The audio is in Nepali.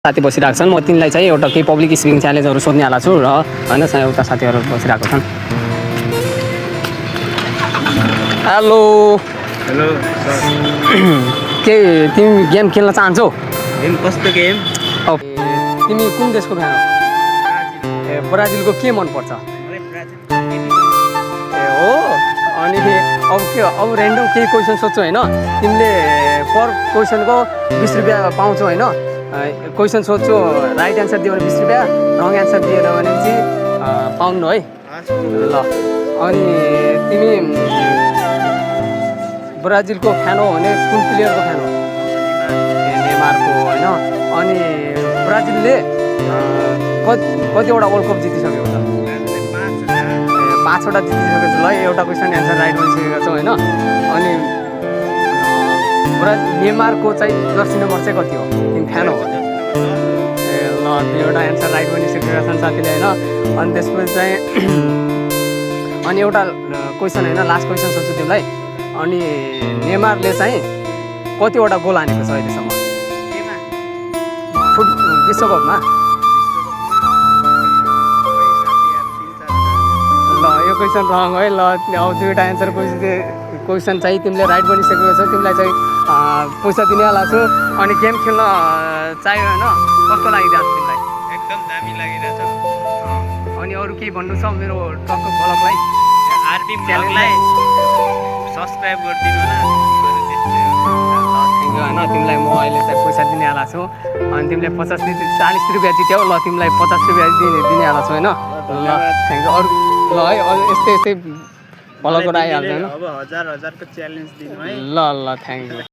साथी बसिरहेको छन्। म तिमीलाई चाहिँ एउटा केही पब्लिक स्पिकिङ च्यालेन्जहरू सोध्नेवाला छु र होइन एउटा साथीहरू बसिरहेको छन्। Hello hello sir. के तिमी गेम खेल्न चाहन्छौ? गेम कस्तो गेम? अब तिमी कुन देशको फ्यान हो? ए ब्राजिलको के मनपर्छ? ए हो अनि अब ऱ्यान्डम केही क्वेसन सोध्छौ होइन, तिमीले पर क्वेसनको 20 रुपियाँ पाउँछौ होइन। क्वेसन सोध्छु, राइट एन्सर दियो भने 20 रुपियाँ, रङ एन्सर दिएर भने चाहिँ पाउनु है ल। अनि तिमी ब्राजिलको फ्यान हो भने कुन प्लेयरको फ्यान हो? ए नेमारको होइन। अनि ब्राजिलले कतिवटा वर्ल्ड कप जितिसकेको छ? 5वटा जितिसकेको छ। ल एउटा क्वेसन एन्सर राइट भनिसकेको छौ होइन। अनि नेमारको चाहिँ जर्सी नम्बर चाहिँ कति हो? तिमी फ्यान हो? ए ल एउटा एन्सर राइट भनिसकेका छन् साथीले होइन। अनि त्यसपछि चाहिँ अनि एउटा क्वेसन होइन, लास्ट क्वेसन सोध्छु तिमीलाई। अनि नेमारले चाहिँ कतिवटा गोल हानेको छ अहिलेसम्म विश्वकपमा? ल यो क्वेसन रङ है। ल अब 2वटा एन्सर क्वेसन चाहिँ तिमीले राइट बनिसकेको छौ। तिमीलाई चाहिँ पैसा दिनेवाला छु। अनि गेम खेल्न चाहियो होइन, कस्तो लागिरहेको छ तिमीलाई? एकदम दामी लागिरहेछ। अनि अरू केही भन्नु छ मेरो टक्क ब्लगलाई? आरपी ब्लगलाई सब्सक्राइब गरिदिनु होला। थ्याङ्क यू होइन। तिमीलाई म अहिले चाहिँ पैसा दिनेवाला छु। अनि तिमीले 40 रुपियाँ जित्यौ। ल तिमीलाई 50 रुपियाँ दिनेवाला छु होइन। ल थ्याङ्क यू। अरू ल है यस्तै ब्लगहरू आइहाल्छ होइन। अब 1000 को च्यालेन्ज दिनु है। ल ल थ्याङ्क यू।